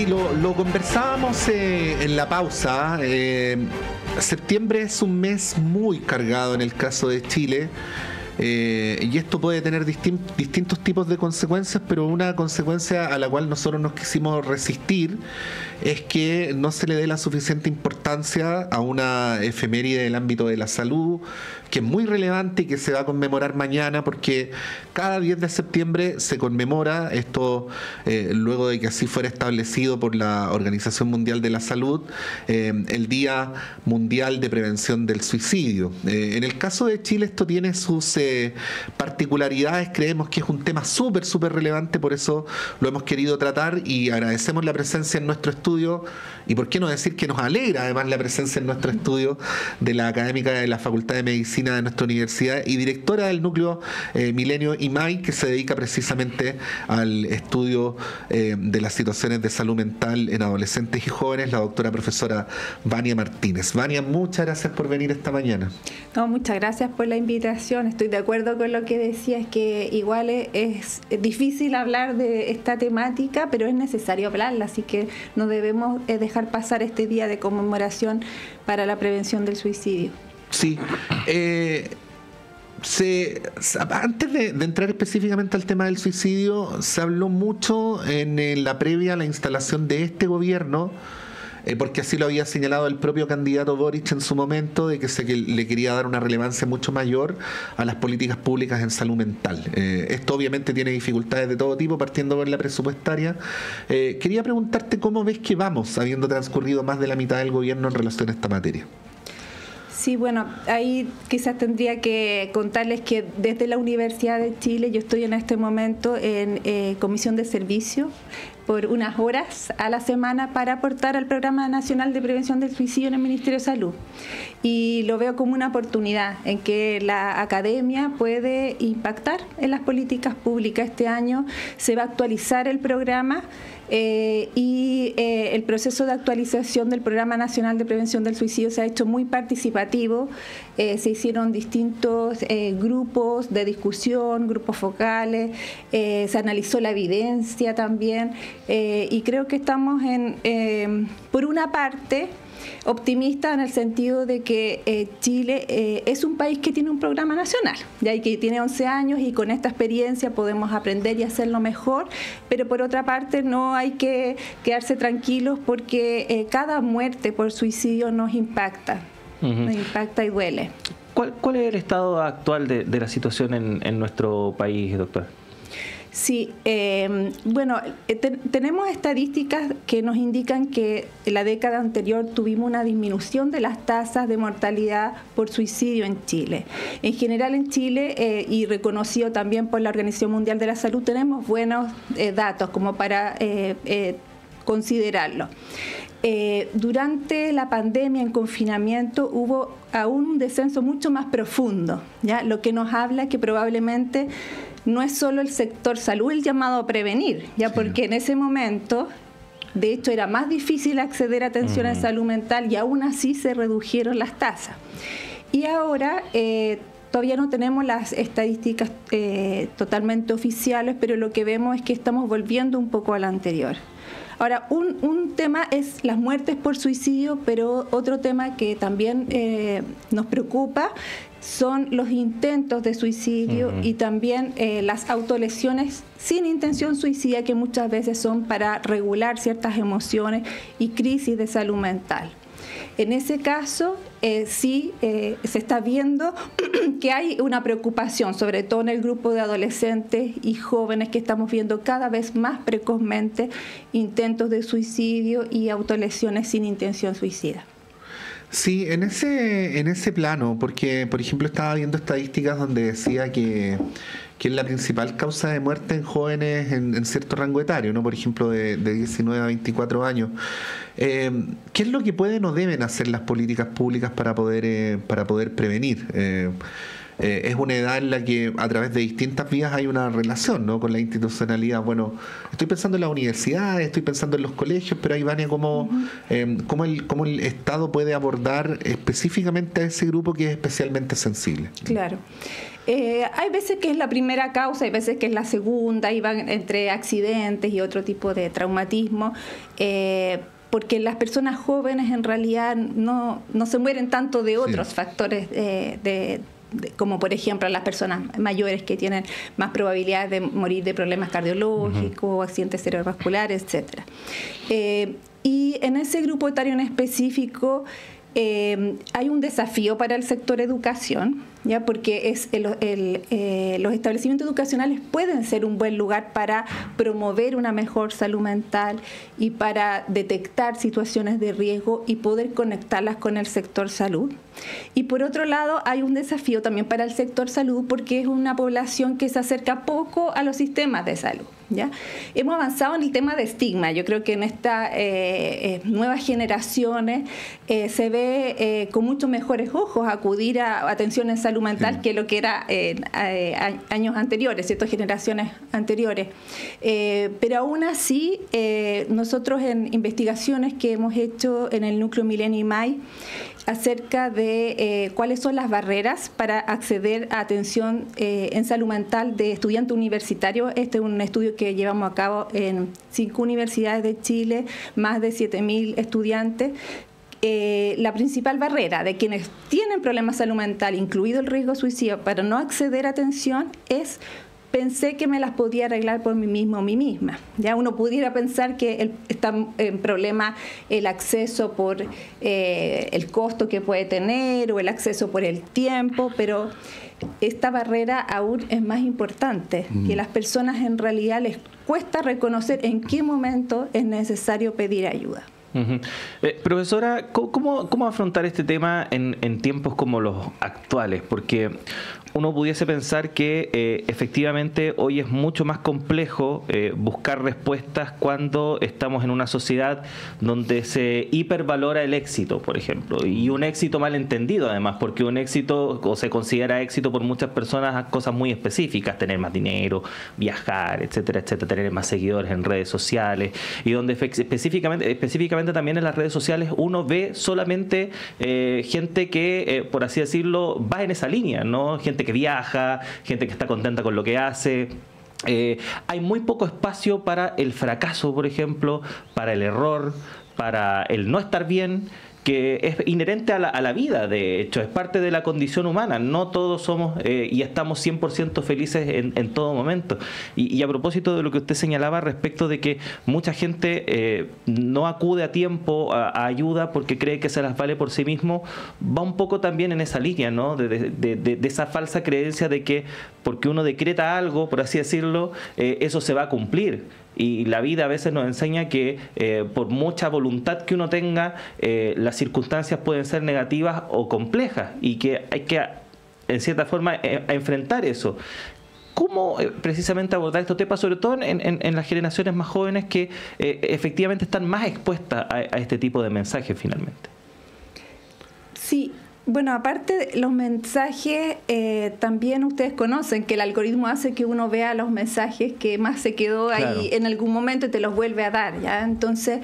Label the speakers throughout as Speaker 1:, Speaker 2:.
Speaker 1: Sí, lo conversábamos en la pausa. Septiembre es un mes muy cargado en el caso de Chile. Y esto puede tener distintos tipos de consecuencias, pero una consecuencia a la cual nosotros nos quisimos resistir es que no se le dé la suficiente importancia a una efeméride del ámbito de la salud, que es muy relevante y que se va a conmemorar mañana, porque cada 10 de septiembre se conmemora esto, luego de que así fuera establecido por la Organización Mundial de la Salud, el Día Mundial de Prevención del Suicidio. En el caso de Chile esto tiene sus particularidades. Creemos que es un tema súper relevante, por eso lo hemos querido tratar y agradecemos la presencia en nuestro estudio, y por qué no decir que nos alegra además la presencia en nuestro estudio de la académica de la Facultad de Medicina de nuestra universidad y directora del núcleo Milenio IMAI, que se dedica precisamente al estudio de las situaciones de salud mental en adolescentes y jóvenes, la doctora profesora Vania Martínez. Vania, muchas gracias por venir esta mañana.
Speaker 2: No, muchas gracias por la invitación. Estoy de acuerdo con lo que decías, que igual es difícil hablar de esta temática, pero es necesario hablarla, así que no debemos dejar pasar este día de conmemoración para la prevención del suicidio.
Speaker 1: Sí. Antes de entrar específicamente al tema del suicidio, se habló mucho en la previa a la instalación de este gobierno, porque así lo había señalado el propio candidato Boric en su momento, de que le quería dar una relevancia mucho mayor a las políticas públicas en salud mental. Esto obviamente tiene dificultades de todo tipo, partiendo por la presupuestaria. Quería preguntarte cómo ves que vamos, habiendo transcurrido más de la mitad del gobierno en relación a esta materia.
Speaker 2: Sí, bueno, ahí quizás tendría que contarles que desde la Universidad de Chile yo estoy en este momento en comisión de servicio por unas horas a la semana para aportar al Programa Nacional de Prevención del Suicidio en el Ministerio de Salud. Y lo veo como una oportunidad en que la academia puede impactar en las políticas públicas. Este año se va a actualizar el programa y el proceso de actualización del Programa Nacional de Prevención del Suicidio se ha hecho muy participativo. Se hicieron distintos grupos de discusión, grupos focales, se analizó la evidencia también, y creo que estamos por una parte, optimista en el sentido de que Chile es un país que tiene un programa nacional, ya que tiene 11 años y con esta experiencia podemos aprender y hacerlo mejor, pero por otra parte no hay que quedarse tranquilos porque cada muerte por suicidio nos impacta, nos impacta y duele.
Speaker 3: ¿Cuál es el estado actual de la situación en nuestro país, doctora?
Speaker 2: Sí, bueno, tenemos estadísticas que nos indican que en la década anterior tuvimos una disminución de las tasas de mortalidad por suicidio en Chile. En general en Chile, y reconocido también por la Organización Mundial de la Salud, tenemos buenos datos como para considerarlo. Durante la pandemia, en confinamiento, hubo aún un descenso mucho más profundo, ¿ya? Lo que nos habla que probablemente no es solo el sector salud el llamado a prevenir, ya, sí, porque en ese momento, de hecho, era más difícil acceder a atención en salud mental y aún así se redujeron las tasas. Y ahora todavía no tenemos las estadísticas totalmente oficiales, pero lo que vemos es que estamos volviendo un poco a la anterior. Ahora, un tema es las muertes por suicidio, pero otro tema que también nos preocupa son los intentos de suicidio y también las autolesiones sin intención suicida, que muchas veces son para regular ciertas emociones y crisis de salud mental. En ese caso, sí se está viendo que hay una preocupación, sobre todo en el grupo de adolescentes y jóvenes, que estamos viendo cada vez más precozmente intentos de suicidio y autolesiones sin intención suicida.
Speaker 1: Sí, en ese plano, porque por ejemplo estaba viendo estadísticas donde decía que es la principal causa de muerte en jóvenes en cierto rango etario, ¿no? Por ejemplo de 19 a 24 años. ¿Qué es lo que pueden o deben hacer las políticas públicas para poder prevenir? es una edad en la que a través de distintas vías hay una relación, ¿no?, con la institucionalidad. Bueno, estoy pensando en las universidades, estoy pensando en los colegios, pero ahí, Vania, ¿cómo el Estado puede abordar específicamente a ese grupo que es especialmente sensible?
Speaker 2: Claro. Hay veces que es la primera causa, hay veces que es la segunda, y van entre accidentes y otro tipo de traumatismo, porque las personas jóvenes en realidad no se mueren tanto de otros factores como por ejemplo las personas mayores, que tienen más probabilidades de morir de problemas cardiológicos, accidentes cerebrovasculares, etcétera. Y en ese grupo etario en específico hay un desafío para el sector educación, ¿ya? Porque los establecimientos educacionales pueden ser un buen lugar para promover una mejor salud mental y para detectar situaciones de riesgo y poder conectarlas con el sector salud. Y por otro lado, hay un desafío también para el sector salud, porque es una población que se acerca poco a los sistemas de salud, ¿ya? Hemos avanzado en el tema de estigma. Yo creo que en estas nuevas generaciones se ve con muchos mejores ojos acudir a atención en salud mental que lo que era años anteriores, ¿cierto?, generaciones anteriores. Pero aún así, nosotros en investigaciones que hemos hecho en el Núcleo Milenio IMAI acerca de cuáles son las barreras para acceder a atención en salud mental de estudiantes universitarios. Este es un estudio que llevamos a cabo en 5 universidades de Chile, más de 7.000 estudiantes. La principal barrera de quienes tienen problemas de salud mental, incluido el riesgo suicidio, para no acceder a atención es: pensé que me las podía arreglar por mí mismo o mí misma. Ya uno pudiera pensar que está en problema el acceso por el costo que puede tener, o el acceso por el tiempo, pero esta barrera aún es más importante, que las personas en realidad les cuesta reconocer en qué momento es necesario pedir ayuda.
Speaker 3: Profesora, ¿cómo afrontar este tema en tiempos como los actuales? Porque uno pudiese pensar que efectivamente hoy es mucho más complejo buscar respuestas cuando estamos en una sociedad donde se hipervalora el éxito, por ejemplo, y un éxito mal entendido además, porque un éxito, o se considera éxito por muchas personas, cosas muy específicas: tener más dinero, viajar, etcétera, etcétera, tener más seguidores en redes sociales, y donde específicamente también en las redes sociales uno ve solamente gente que, por así decirlo, va en esa línea, ¿no? Gente que viaja, gente que está contenta con lo que hace. Hay muy poco espacio para el fracaso, por ejemplo, para el error, para el no estar bien, que es inherente a la vida. De hecho, es parte de la condición humana. No todos somos y estamos 100% felices en todo momento. Y a propósito de lo que usted señalaba respecto de que mucha gente no acude a tiempo a ayuda porque cree que se las vale por sí mismo, va un poco también en esa línea, ¿no? De esa falsa creencia de que porque uno decreta algo, por así decirlo, eso se va a cumplir. Y la vida a veces nos enseña que por mucha voluntad que uno tenga, las circunstancias pueden ser negativas o complejas, y que hay que, en cierta forma, enfrentar eso. ¿Cómo precisamente abordar estos temas, sobre todo en las generaciones más jóvenes que efectivamente están más expuestas a este tipo de mensajes finalmente?
Speaker 2: Sí. Bueno, aparte de los mensajes, también ustedes conocen que el algoritmo hace que uno vea los mensajes que más se quedó ahí en algún momento y te los vuelve a dar, ¿ya? Entonces,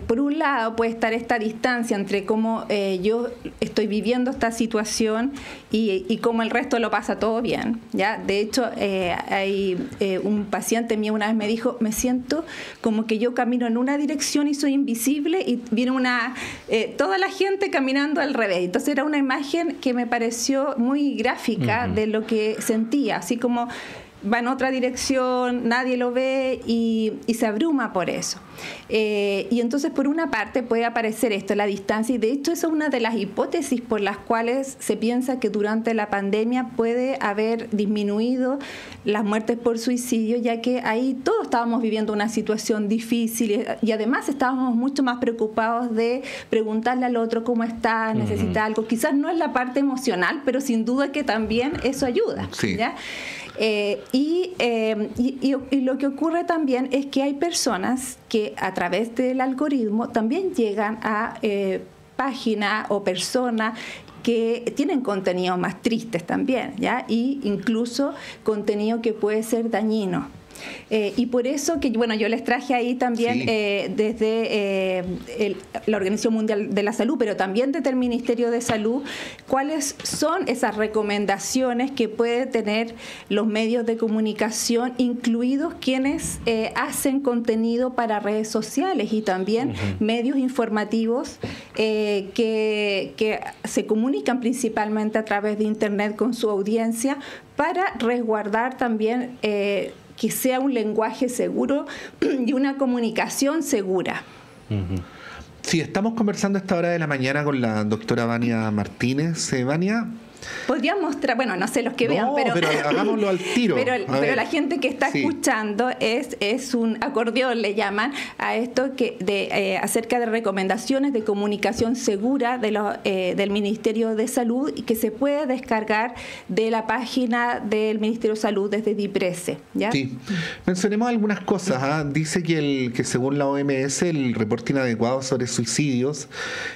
Speaker 2: por un lado puede estar esta distancia entre cómo yo estoy viviendo esta situación y cómo el resto lo pasa todo bien, ¿ya? De hecho, hay un paciente mío una vez me dijo: me siento como que yo camino en una dirección y soy invisible, y viene toda la gente caminando al revés. Entonces era una imagen que me pareció muy gráfica de lo que sentía, así como va en otra dirección, nadie lo ve y se abruma por eso. Y entonces, por una parte, puede aparecer esto, la distancia, y de hecho esa es una de las hipótesis por las cuales se piensa que durante la pandemia puede haber disminuido las muertes por suicidio, ya que ahí todos estábamos viviendo una situación difícil y además estábamos mucho más preocupados de preguntarle al otro cómo está, necesita algo. Quizás no es la parte emocional, pero sin duda que también eso ayuda, ¿ya? Y lo que ocurre también es que hay personas que a través del algoritmo también llegan a páginas o personas que tienen contenidos más tristes también, ¿ya? Y incluso contenido que puede ser dañino. Y por eso que, bueno, yo les traje ahí también desde la Organización Mundial de la Salud, pero también desde el Ministerio de Salud, cuáles son esas recomendaciones que pueden tener los medios de comunicación, incluidos quienes hacen contenido para redes sociales y también medios informativos que se comunican principalmente a través de Internet con su audiencia para resguardar también que sea un lenguaje seguro y una comunicación segura.
Speaker 1: Sí, estamos conversando a esta hora de la mañana con la doctora Vania Martínez. Vania,
Speaker 2: podría mostrar, bueno, no sé los que vean, pero
Speaker 1: hagámoslo al tiro.
Speaker 2: Pero la gente que está escuchando es un acordeón, le llaman a esto acerca de recomendaciones de comunicación segura del Ministerio de Salud y que se puede descargar de la página del Ministerio de Salud desde DIPRESE, ¿ya?
Speaker 1: Sí, mencionemos algunas cosas. Dice que según la OMS el reporte inadecuado sobre suicidios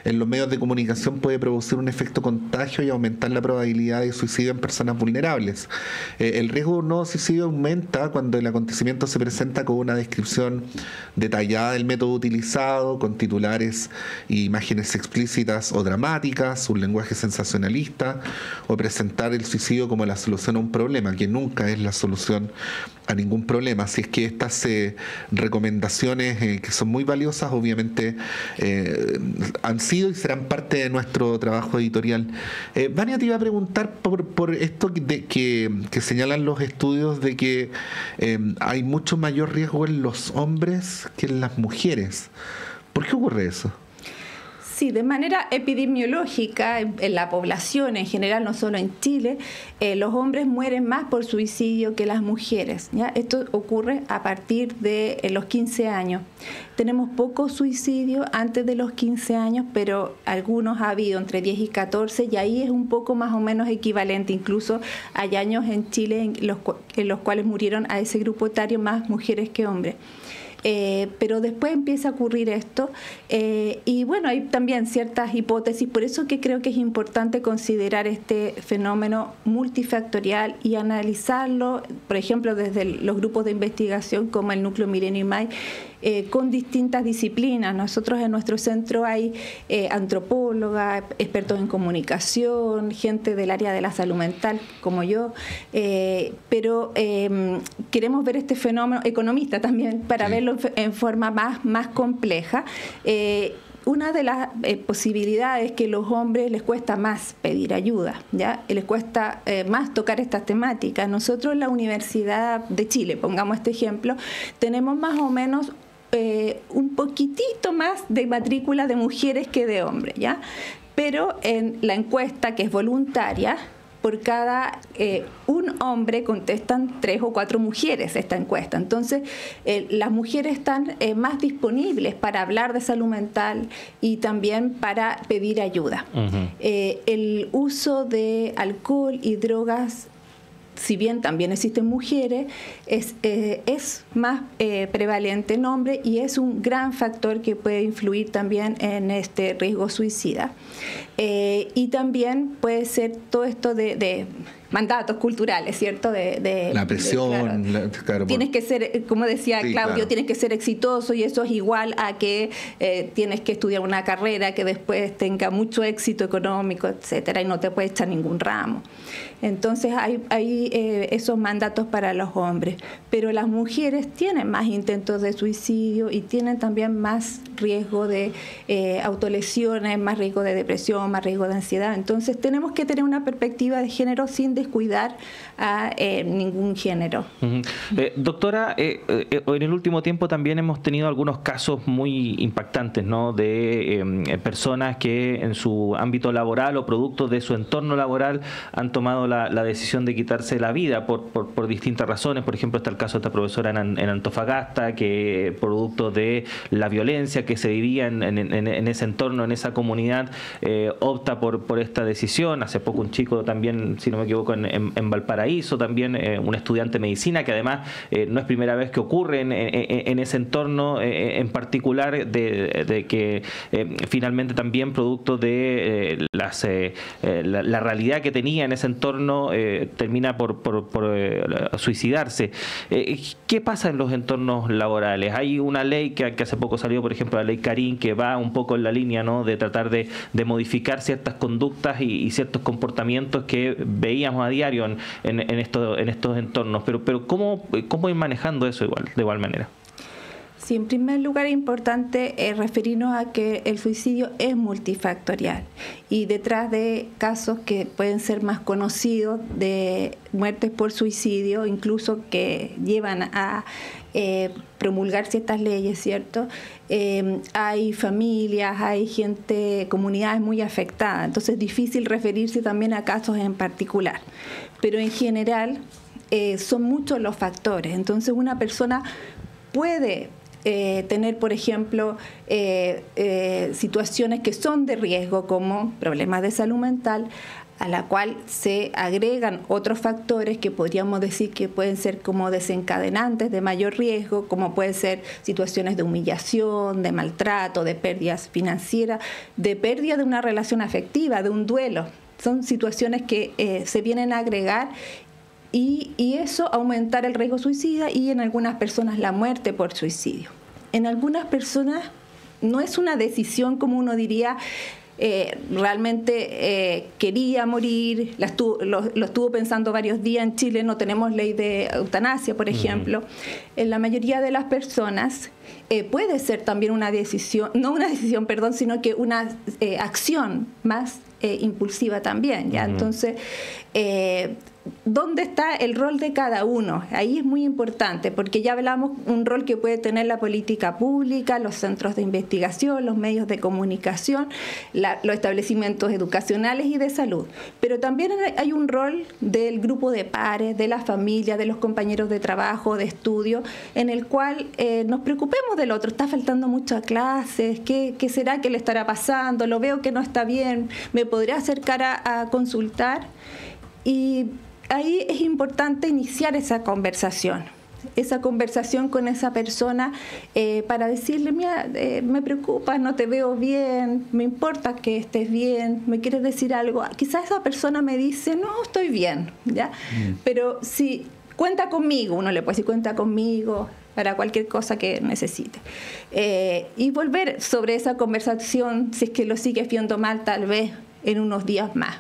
Speaker 1: en los medios de comunicación puede producir un efecto contagio y aumentar la probabilidad de suicidio en personas vulnerables. El riesgo de un nuevo suicidio aumenta cuando el acontecimiento se presenta con una descripción detallada del método utilizado, con titulares e imágenes explícitas o dramáticas, un lenguaje sensacionalista, o presentar el suicidio como la solución a un problema, que nunca es la solución a ningún problema. Así es que estas recomendaciones que son muy valiosas, obviamente han sido y serán parte de nuestro trabajo editorial. Vania, te iba a preguntar por esto que señalan los estudios de que hay mucho mayor riesgo en los hombres que en las mujeres. ¿Por qué ocurre eso?
Speaker 2: Sí, de manera epidemiológica, en la población en general, no solo en Chile, los hombres mueren más por suicidio que las mujeres, ¿ya? Esto ocurre a partir de los 15 años. Tenemos pocos suicidios antes de los 15 años, pero algunos ha habido entre 10 y 14, y ahí es un poco más o menos equivalente. Incluso hay años en Chile en los cuales murieron a ese grupo etario más mujeres que hombres. Pero después empieza a ocurrir esto y bueno, hay también ciertas hipótesis, por eso que creo que es importante considerar este fenómeno multifactorial y analizarlo, por ejemplo, desde los grupos de investigación como el Núcleo Milenio IMAI, con distintas disciplinas. Nosotros en nuestro centro hay antropólogas, expertos en comunicación, gente del área de la salud mental como yo, pero queremos ver este fenómeno, economista también, para verlo en forma más compleja. Una de las posibilidades es que a los hombres les cuesta más pedir ayuda, ¿ya? Les cuesta más tocar estas temáticas. Nosotros en la Universidad de Chile, pongamos este ejemplo, tenemos más o menos un poquitito más de matrícula de mujeres que de hombres, ¿ya? Pero en la encuesta, que es voluntaria, por cada un hombre contestan 3 o 4 mujeres esta encuesta. Entonces, las mujeres están más disponibles para hablar de salud mental y también para pedir ayuda. El uso de alcohol y drogas, si bien también existen mujeres, es más prevalente en hombres y es un gran factor que puede influir también en este riesgo suicida. Y también puede ser todo esto de mandatos culturales, ¿cierto?
Speaker 1: La presión.
Speaker 2: Claro, tienes que ser, como decía Claudio, tienes que ser exitoso, y eso es igual a que tienes que estudiar una carrera que después tenga mucho éxito económico, etcétera, y no te puedes echar ningún ramo. Entonces hay esos mandatos para los hombres, pero las mujeres tienen más intentos de suicidio y tienen también más riesgo de autolesiones, más riesgo de depresión, más riesgo de ansiedad. Entonces tenemos que tener una perspectiva de género sin descuidar a ningún género.
Speaker 3: Doctora, en el último tiempo también hemos tenido algunos casos muy impactantes, ¿no? De personas que en su ámbito laboral o producto de su entorno laboral han tomado la decisión de quitarse la vida por distintas razones. Por ejemplo, está el caso de esta profesora en Antofagasta, que producto de la violencia que se vivía en ese entorno, en esa comunidad, opta por esta decisión. Hace poco un chico también, si no me equivoco, poco en Valparaíso también, un estudiante de medicina, que además no es primera vez que ocurre en ese entorno en particular, de que finalmente también producto de la realidad que tenía en ese entorno termina por suicidarse. ¿Qué pasa en los entornos laborales? Hay una ley que hace poco salió, por ejemplo, la ley Karim, que va un poco en la línea, ¿no?, de tratar de modificar ciertas conductas y ciertos comportamientos que veíamos a diario en estos entornos. Pero ¿cómo ir manejando eso de igual manera?
Speaker 2: Sí, en primer lugar es importante referirnos a que el suicidio es multifactorial y detrás de casos que pueden ser más conocidos de muertes por suicidio, incluso que llevan a promulgar ciertas leyes, ¿cierto? Hay familias, hay gente, comunidades muy afectadas, entonces es difícil referirse también a casos en particular, pero en general son muchos los factores. Entonces una persona puede tener, por ejemplo, situaciones que son de riesgo, como problemas de salud mental, a la cual se agregan otros factores que podríamos decir que pueden ser como desencadenantes de mayor riesgo, como pueden ser situaciones de humillación, de maltrato, de pérdidas financieras, de pérdida de una relación afectiva, de un duelo. Son situaciones que se vienen a agregar y eso aumentar el riesgo suicida y en algunas personas la muerte por suicidio. En algunas personas no es una decisión como uno diría, realmente quería morir, lo estuvo pensando varios días. En Chile no tenemos ley de eutanasia, por ejemplo. En la mayoría de las personas puede ser también una decisión, sino que una acción más impulsiva también, ¿ya? Entonces, ¿dónde está el rol de cada uno? Ahí es muy importante, porque ya hablamos un rol que puede tener la política pública, los centros de investigación, los medios de comunicación, los establecimientos educacionales y de salud. Pero también hay un rol del grupo de pares, de la familia, de los compañeros de trabajo, de estudio, en el cual nos preocupemos del otro. Está faltando muchas clases, ¿qué será que le estará pasando? Lo veo que no está bien, ¿me podría acercar a consultar? Y ahí es importante iniciar esa conversación con esa persona para decirle, mira, me preocupas, no te veo bien, me importa que estés bien, me quieres decir algo. Quizás esa persona me dice, no, estoy bien, ¿ya? Pero si cuenta conmigo, uno le puede decir, cuenta conmigo para cualquier cosa que necesite. Y volver sobre esa conversación, si es que lo sigues viendo mal, tal vez en unos días más.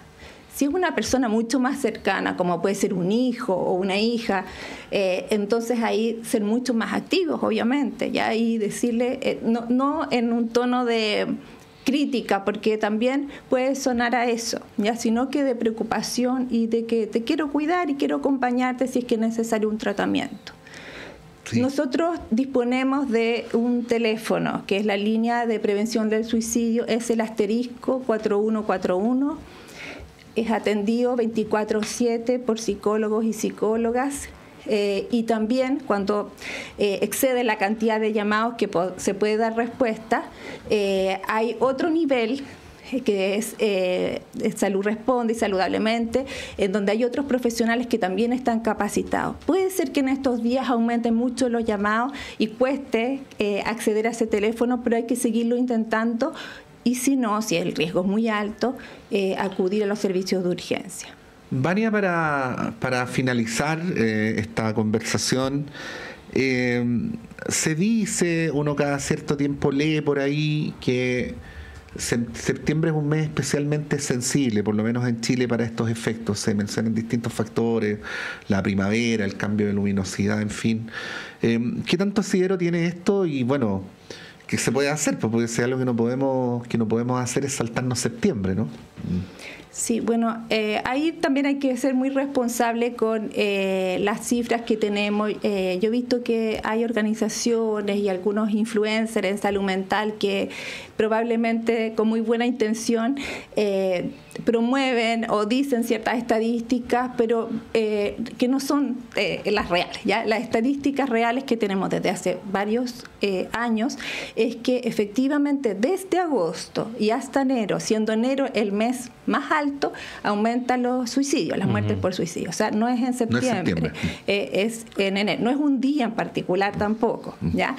Speaker 2: Si es una persona mucho más cercana, como puede ser un hijo o una hija, entonces ahí ser mucho más activos, obviamente, ¿ya? Y decirle, no en un tono de crítica, porque también puede sonar a eso, ¿ya? Sino que de preocupación y de que te quiero cuidar y quiero acompañarte si es que es necesario un tratamiento. Sí. Nosotros disponemos de un teléfono, que es la línea de prevención del suicidio, es el *4141. Es atendido 24/7 por psicólogos y psicólogas y también cuando excede la cantidad de llamados que se puede dar respuesta, hay otro nivel que es Salud Responde y Saludablemente, en donde hay otros profesionales que también están capacitados. Puede ser que en estos días aumenten mucho los llamados y cueste acceder a ese teléfono, pero hay que seguirlo intentando. Y si no, si el riesgo es muy alto, acudir a los servicios de urgencia.
Speaker 1: Vania, para finalizar esta conversación, se dice, uno cada cierto tiempo lee por ahí que septiembre es un mes especialmente sensible, por lo menos en Chile, para estos efectos. Se mencionan distintos factores, la primavera, el cambio de luminosidad, en fin. ¿Qué tanto asidero tiene esto? Y bueno, ¿qué se puede hacer? Pues puede ser algo que no podemos hacer es saltarnos septiembre, ¿no?
Speaker 2: Sí, bueno, ahí también hay que ser muy responsable con las cifras que tenemos. Yo he visto que hay organizaciones y algunos influencers en salud mental que probablemente con muy buena intención promueven o dicen ciertas estadísticas, pero que no son las reales, ¿ya? Las estadísticas reales que tenemos desde hace varios años es que efectivamente desde agosto y hasta enero, siendo enero el mes más alto, aumentan los suicidios, las muertes por suicidio. O sea, no es en septiembre, es en enero. No es un día en particular tampoco, ¿ya?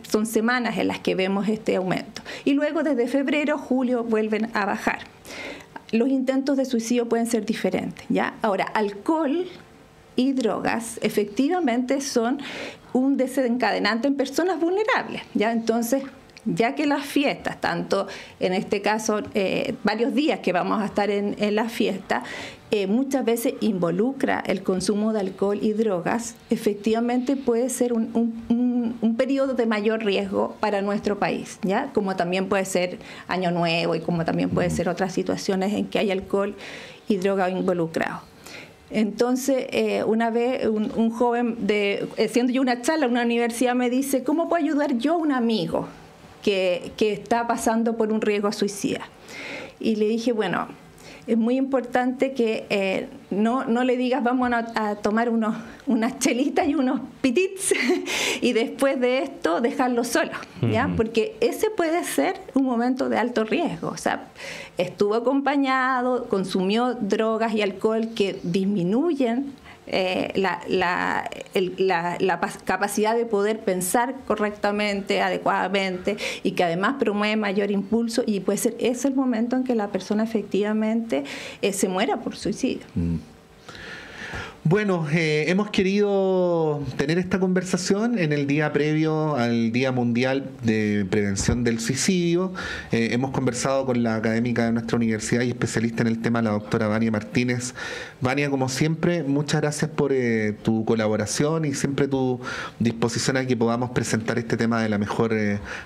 Speaker 2: Son semanas en las que vemos este aumento. Y luego desde febrero, julio vuelven a bajar. Los intentos de suicidio pueden ser diferentes, ¿ya? Ahora, alcohol y drogas efectivamente son un desencadenante en personas vulnerables, ¿ya? Entonces, ya que las fiestas, tanto en este caso varios días que vamos a estar en la fiesta, muchas veces involucra el consumo de alcohol y drogas, efectivamente puede ser un periodo de mayor riesgo para nuestro país, ¿ya? Como también puede ser Año Nuevo y como también puede ser otras situaciones en que hay alcohol y droga involucrados. Entonces, una vez un joven, haciendo yo una charla en una universidad, me dice, ¿cómo puedo ayudar yo a un amigo que está pasando por un riesgo suicida? Y le dije, bueno, es muy importante que no le digas vamos a tomar unas chelitas y unos pitits y después de esto dejarlo solo, ¿ya? Porque ese puede ser un momento de alto riesgo. O sea, estuvo acompañado, consumió drogas y alcohol que disminuyen la capacidad de poder pensar correctamente, adecuadamente, y que además promueve mayor impulso, y puede ser ese el momento en que la persona efectivamente se muera por suicidio.
Speaker 1: Bueno, hemos querido tener esta conversación en el día previo al Día Mundial de Prevención del Suicidio. Hemos conversado con la académica de nuestra universidad y especialista en el tema, la doctora Vania Martínez. Vania, como siempre, muchas gracias por tu colaboración y siempre tu disposición a que podamos presentar este tema de la mejor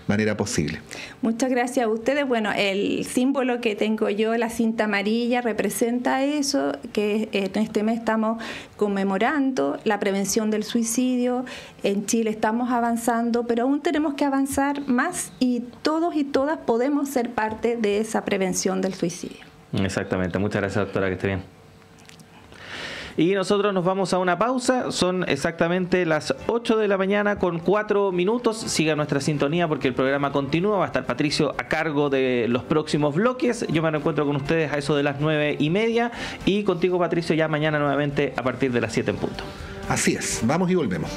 Speaker 1: manera posible.
Speaker 2: Muchas gracias a ustedes. Bueno, el símbolo que tengo yo, la cinta amarilla, representa eso, que en este mes estamos conmemorando la prevención del suicidio. En Chile estamos avanzando, pero aún tenemos que avanzar más, y todos y todas podemos ser parte de esa prevención del suicidio. Exactamente. Muchas gracias, doctora, que esté bien. Y nosotros nos vamos a una pausa. Son exactamente las 8 de la mañana con 4 minutos. Siga nuestra sintonía porque el programa continúa. Va a estar Patricio a cargo de los próximos bloques. Yo me reencuentro con ustedes a eso de las 9:30. Y contigo, Patricio, ya mañana nuevamente a partir de las 7 en punto.
Speaker 1: Así es. Vamos y volvemos.